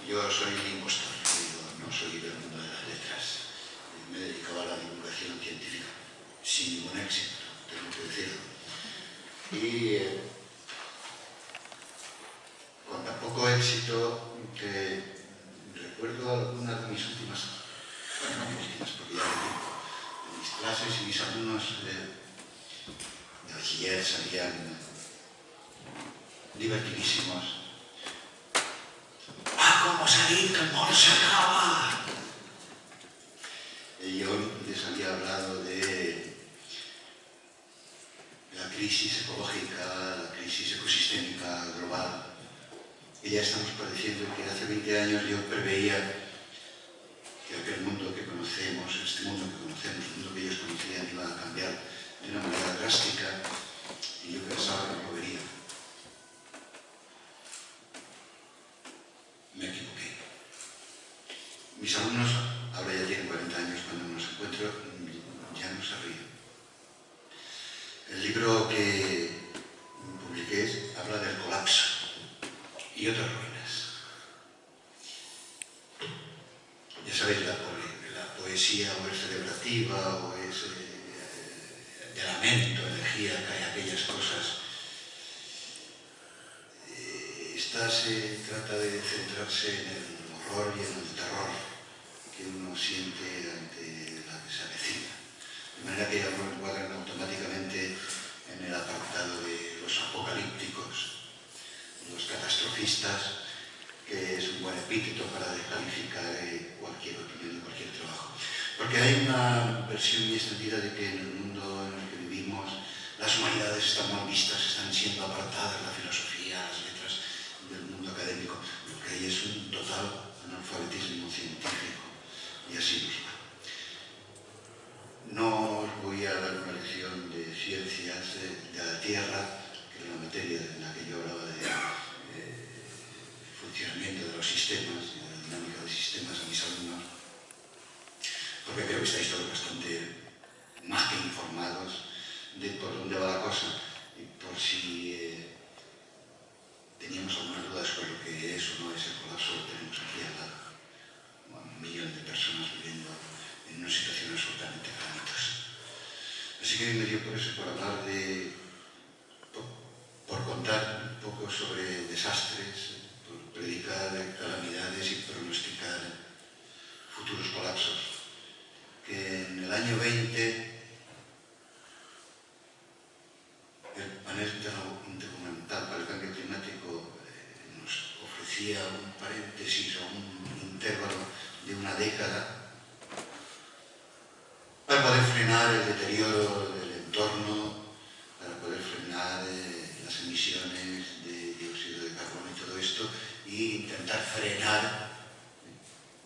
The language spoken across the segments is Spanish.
Yo soy impostor, no soy del mundo de las letras. Me he dedicado a la divulgación científica, sin ningún éxito, tengo que decirlo. Y con tan poco éxito que recuerdo algunas de mis últimas, bueno, no mis últimas, porque ya de tiempo, de mis clases y mis alumnos de bachiller salían divertidísimos. ¡Ah, cómo salir, que el mundo se acaba! Y yo les había hablado de la crisis ecológica, la crisis ecosistémica global, que ya estamos padeciendo, que hace 20 años yo preveía que aquel mundo que conocemos, este mundo que conocemos, el mundo que ellos conocían, iba a cambiar de una manera drástica, y yo pensaba que no lo vería. Me equivoqué. Mis alumnos, ahora ya tienen 40 años, cuando me los encuentro, ya no se ríen. El libro que publiqué habla del colapso y otras ruinas. Ya sabéis, la poesía o es celebrativa o es de lamento, elegía que hay aquellas cosas. Esta se trata de centrarse en el horror y en el terror que uno siente ante la que se avecina. De manera que ya lo encuadran automáticamente en el apartado de los apocalípticos, los catastrofistas, que es un buen epíteto para descalificar cualquier opinión y cualquier trabajo. Porque hay una versión muy extendida de que en el mundo en el que vivimos las humanidades están mal vistas, están siendo apartadas, la filosofía, las letras del mundo académico. Lo que hay es un total analfabetismo científico, y así nos va. No os voy a dar una lección de ciencias de la Tierra, que es la materia en la que yo hablaba de funcionamiento de los sistemas, de la dinámica de sistemas a mis alumnos, porque creo que estáis todos bastante más que informados de por dónde va la cosa, y por si teníamos alguna duda sobre lo que es o no es el colapso, lo tenemos aquí al lado. 1 millón de personas viviendo en una situación absolutamente calamitosa. Así que me dio por eso, por hablar por contar un poco sobre desastres, por predicar calamidades y pronosticar futuros colapsos. Que en el año 20 el panel intergubernamental para el cambio climático nos ofrecía un paréntesis o un intervalo de una década para poder frenar el deterioro del entorno, para poder frenar las emisiones de dióxido de carbono y todo esto, y intentar frenar,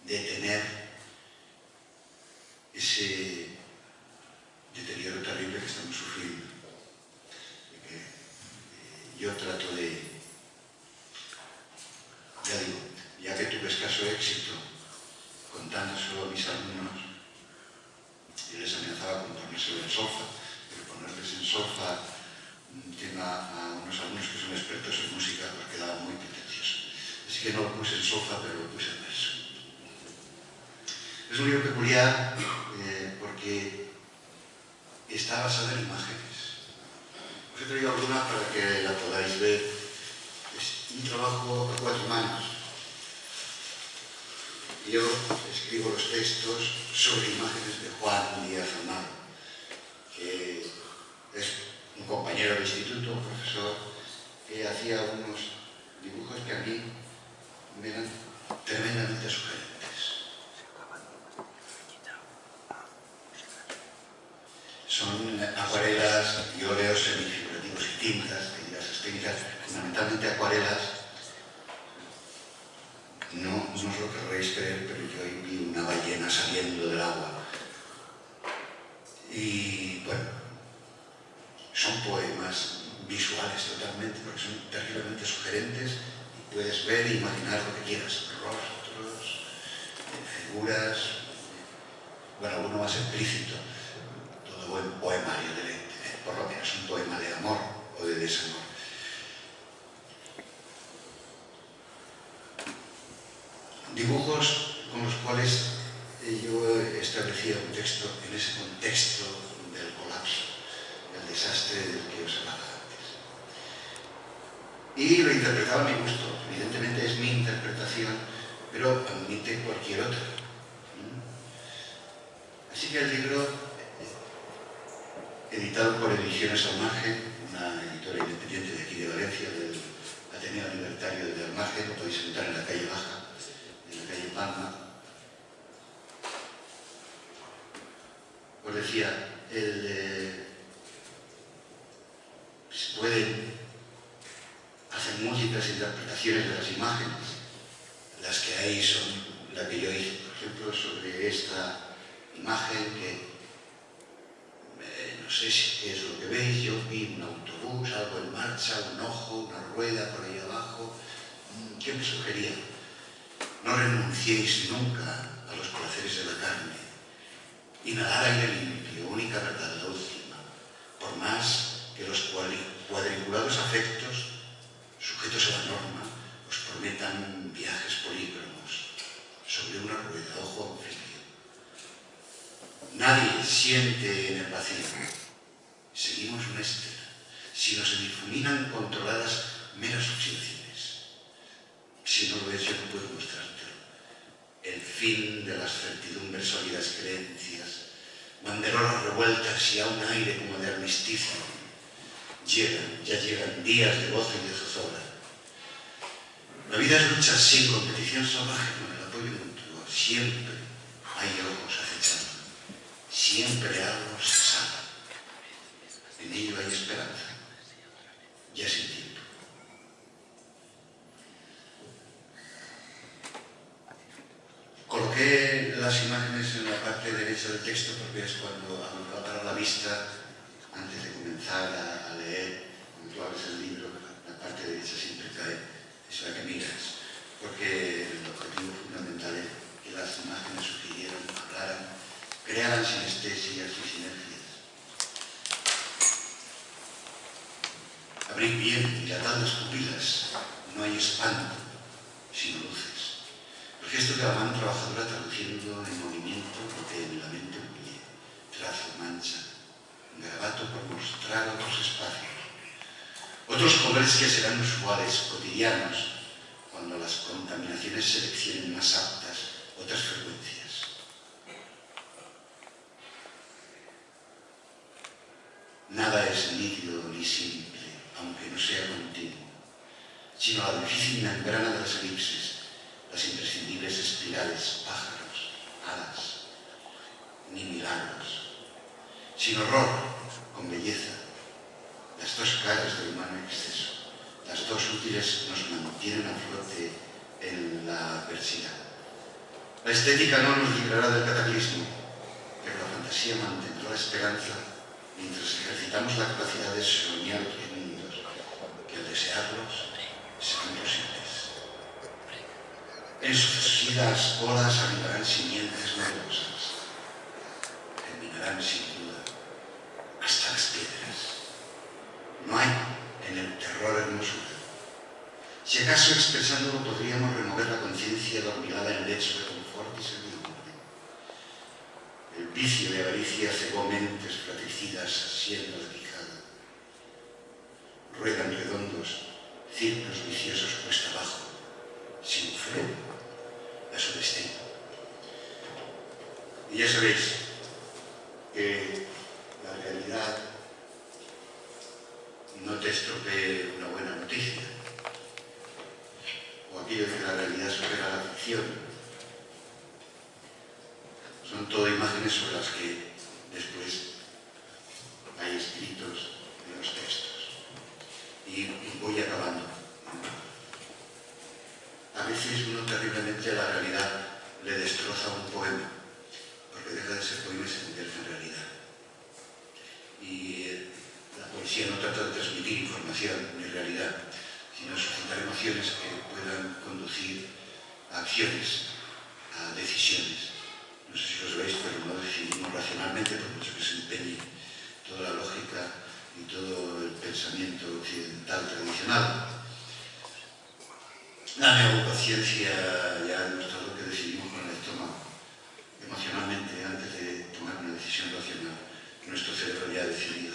detener ese deterioro terrible que estamos sufriendo. Yo trato de, ya digo, ya que tuve escaso éxito contándoselo a mis alumnos, yo les amenazaba con ponérselo en solfa, pero ponerles en solfa un tema a unos alumnos que son expertos en música pues quedaba muy pretencioso. Así que no lo puse en solfa, pero lo puse en verso. Es un libro peculiar porque está basado en imágenes. Os he traído alguna para que la podáis ver. Es un trabajo a 4 manos. Yo escribo los textos sobre imágenes de Juan Díaz Amaro, que es un compañero de instituto, un profesor, que hacía unos dibujos que a mí me eran tremendamente sugerentes. Son acuarelas y óleos semifigurativos y tintas, que diversas técnicas, fundamentalmente acuarelas. No os lo querréis creer, pero yo hoy vi una ballena saliendo del agua. Y bueno, son poemas visuales totalmente, porque son terriblemente sugerentes y puedes ver e imaginar lo que quieras, rostros, figuras, bueno, alguno más explícito. Todo buen poemario por lo menos un poema de amor o de desamor. Dibujos con los cuales yo establecía un texto en ese contexto del colapso, del desastre del que os hablaba antes. Y lo interpretaba a mi gusto. Evidentemente es mi interpretación, pero admite cualquier otra. Así que el libro, editado por Ediciones Almargen, una editora independiente de aquí de Valencia, del Ateneo Libertario de Almargen, lo podéis encontrar en la calle Baja, en la calle Palma. Os decía, se pueden hacer múltiples interpretaciones de las imágenes. Las que hay son la que yo hice, por ejemplo, sobre esta imagen que no sé qué es lo que veis. Yo vi un autobús, algo en marcha, un ojo, una rueda por ahí abajo. ¿Qué me sugería? No renunciéis nunca a los placeres de la carne. Inhalar aire limpio, única verdad, la última. Por más que los cuadriculados afectos, sujetos a la norma, os prometan viajes polícromos sobre una rueda, ojo anfibio. Nadie siente en el vacío. Seguimos una estela. Si nos difuminan controladas meras oscilaciones. Si no lo ves, yo no puedo mostrártelo. El fin de las certidumbres sólidas creencias, banderolas revueltas y a un aire como de armisticio. Ya llegan días de gozo y de zozobra. La vida es lucha sin competición salvaje, con el apoyo mutuo. Siempre hay ojos acechando. Siempre algo se salva. En ello hay esperanza. Ya sin tiempo. Coloqué las imágenes en la parte derecha del texto porque es cuando para la vista, antes de comenzar a leer, cuando tú abres el libro, la parte derecha siempre cae, es la que miras, porque el objetivo fundamental es que las imágenes sugirieran, hablaran, crearan sinestesias y sinergias. Abrid bien, dilatad las pupilas, no hay espanto, sino luces. El gesto de la mano trabajadora traduciendo en movimiento lo que en la mente huye, trazo, mancha, garabato por mostrar otros espacios. Otros colores que serán usuales, cotidianos, cuando las contaminaciones seleccionen más aptas otras frecuencias. Nada es nítido ni simple, aunque no sea continuo, sino la difícil membrana de las elipses, las imprescindibles espirales, pájaros, hadas, ni milagros, sin horror, con belleza, las dos caras del humano exceso, las dos útiles nos mantienen a flote en la adversidad. La estética no nos librará del cataclismo, pero la fantasía mantendrá la esperanza mientras ejercitamos la capacidad de soñar otros mundos, que al desearlos serán posibles. En sucesivas olas arribarán simientes numerosas, terminarán sin duda hasta las piedras. No hay en el terror hermosura. Si acaso expresándolo podríamos remover la conciencia dormilada en el lecho de confort y servidumbre. El vicio de avaricia cegó mentes fratricidas siendo la quijada. Ruedan redondos, círculos viciosos cuesta abajo, sin freno a su destino. Y ya sabéis que la realidad no te estropee una buena noticia, o aquello de que la realidad supera la ficción. Son todo imágenes sobre las que después hay escritos en los textos. Y voy acabando. A veces uno terriblemente a la realidad le destroza un poema, porque deja de ser poema y se convierte en realidad. Y la poesía no trata de transmitir información ni realidad, sino suscitar emociones que puedan conducir a acciones, a decisiones. No sé si lo sabéis, pero no decidimos racionalmente, por mucho que se empeñe toda la lógica y todo el pensamiento occidental tradicional. La neurociencia ya ha demostrado conexión racional que nuestro cerebro ya ha decidido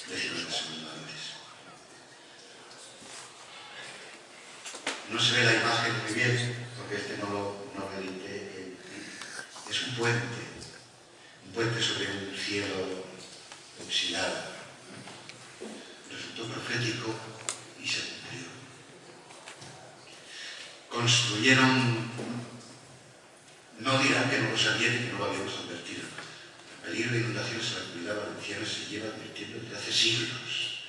décimas de segundo antes. No se ve la imagen muy bien, porque este no lo edité. Es un puente sobre un cielo oxidado. Resultó profético y se cumplió. Construyeron, no dirán que no lo sabían y que no lo habíamos advertido. El peligro de inundaciones en la Comunidad Valenciana se lleva advirtiendo desde hace siglos.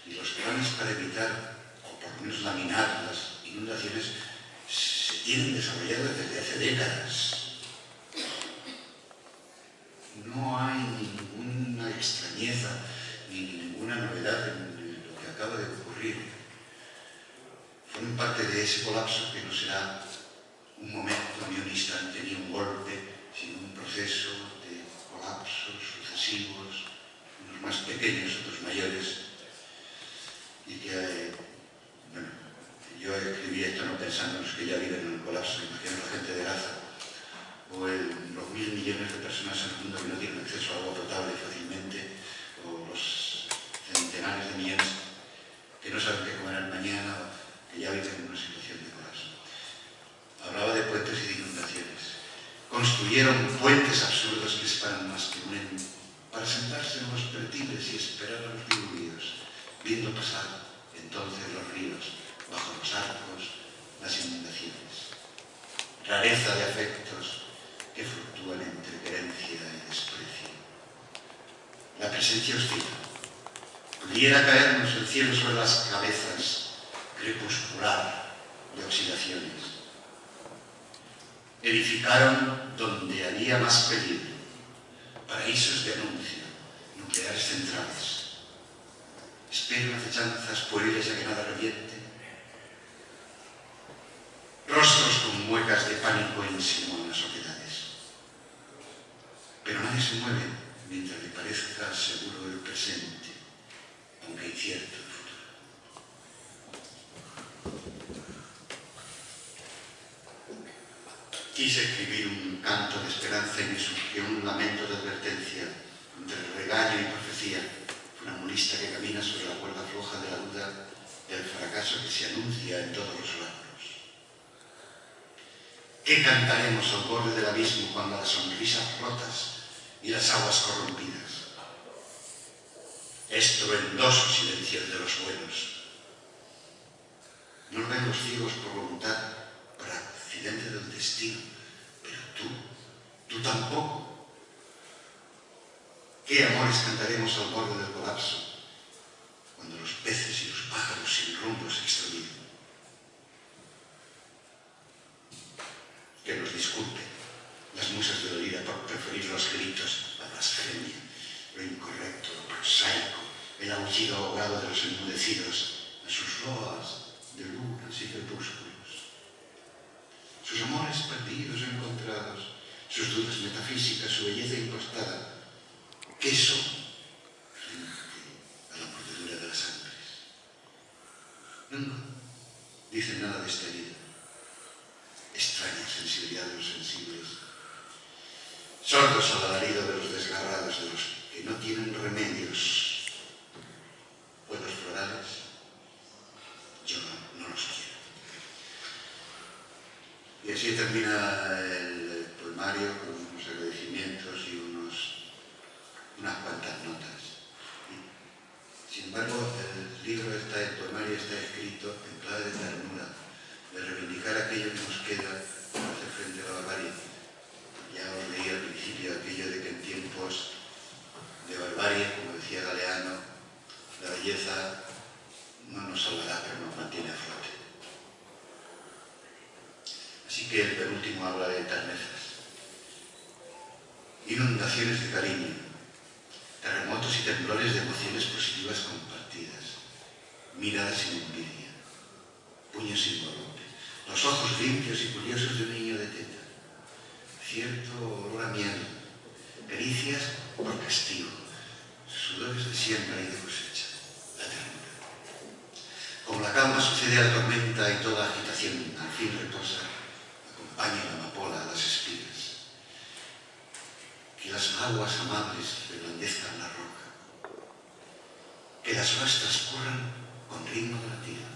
Y los planes para evitar, o por lo menos laminar las inundaciones, se tienen desarrollado desde hace décadas. No hay ninguna extrañeza ni ninguna novedad en lo que acaba de ocurrir. Forman parte de ese colapso que no será un momento ni un instante ni un golpe, sino un proceso de colapsos sucesivos, unos más pequeños, otros mayores, y que, bueno, yo escribí esto no pensando en los que ya viven en el colapso, imagino la gente de Gaza, o los 1.000 millones de personas en el mundo que no tienen acceso a agua potable fácilmente, o los centenares de millones que no saben qué comerán mañana, que ya viven en una situación de colapso. Hablaba de puentes y de inundaciones. Construyeron puentes absurdos que separan más que unen para sentarse en los pertiles y esperar a los diluvios, viendo pasar entonces los ríos, bajo los arcos, las inundaciones. Rareza de afectos que fluctúan entre querencia y desprecio. La presencia hostil. Pudiera caernos el cielo sobre las cabezas, crepuscular de oxidaciones. Edificaron donde había más peligro, paraísos de anuncio, nucleares centrales. Esperan acechanzas pueriles a que nada reviente. Rostros con muecas de pánico insinúan las oquedades. Pero nadie se mueve mientras le parezca seguro el presente, aunque incierto el futuro. Quise escribir un canto de esperanza y me surgió un lamento de advertencia entre regaño y profecía, funambulista que camina sobre la cuerda floja de la duda del fracaso que se anuncia en todos los lados. ¿Qué cantaremos al borde del abismo cuando las sonrisas rotas y las aguas corrompidas? Estruendoso silencio de los buenos. No lo ven los ciegos por voluntad, por accidente del destino, pero tú tampoco. ¿Qué amores cantaremos al borde del colapso cuando los peces y los pájaros sin rumbo se extravíen? Que nos disculpen las musas de la lira por preferir los gritos, la blasfemia, lo incorrecto, lo prosaico, el aullido ahogado de los enmudecidos, a sus loas de lunas y crepúsculos, sus amores perdidos o encontrados, sus dudas metafísicas, su belleza impostada. ¿Qué son frente a la mordedura de las hambres? Nunca dicen nada de esta vida. Extraña sensibilidad de los sensibles, sordos al alarido de los desgarrados, de los que no tienen remedios. Buenos florales, yo no los quiero. Y así termina el poemario con unos agradecimientos y unas cuantas notas. Sin embargo, el poemario está escrito en clave de ternura, de reivindicar aquello que nos queda para hacer frente a la barbarie. Ya os leí al principio aquello de que en tiempos de barbarie, como decía Galeano, la belleza no nos salvará, pero nos mantiene a flote. Así que el penúltimo habla de ternezas. Inundaciones de cariño, terremotos y temblores de emociones positivas compartidas, miradas sin envidia, puños sin dolor. Los ojos limpios y curiosos de un niño de teta, cierto olor a miel, caricias por castigo, sudores de siembra y de cosecha, la ternura. Como la calma sucede a la tormenta y toda agitación al fin reposa, acompaña la amapola a las espigas. Que las aguas amables reblandezcan la roca, que las olas transcurran con ritmo de latido,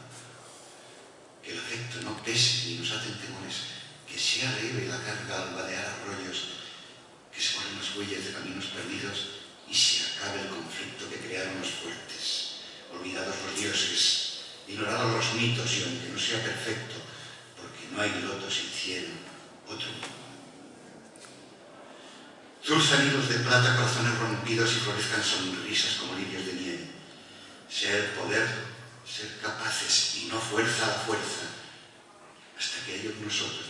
que el afecto no pese ni nos hacen temores, que sea leve la carga al vadear arroyos, que se borren las huellas de caminos perdidos y se acabe el conflicto que crearon los fuertes, olvidados los dioses, ignorados los mitos y aunque no sea perfecto, porque no hay loto sin cielo, otro mundo. Zurzan hilos de plata, corazones rompidos y florezcan sonrisas como lirios de nieve. Ser poder, ser capaces y no fuerza a la fuerza, hasta que ellos nosotros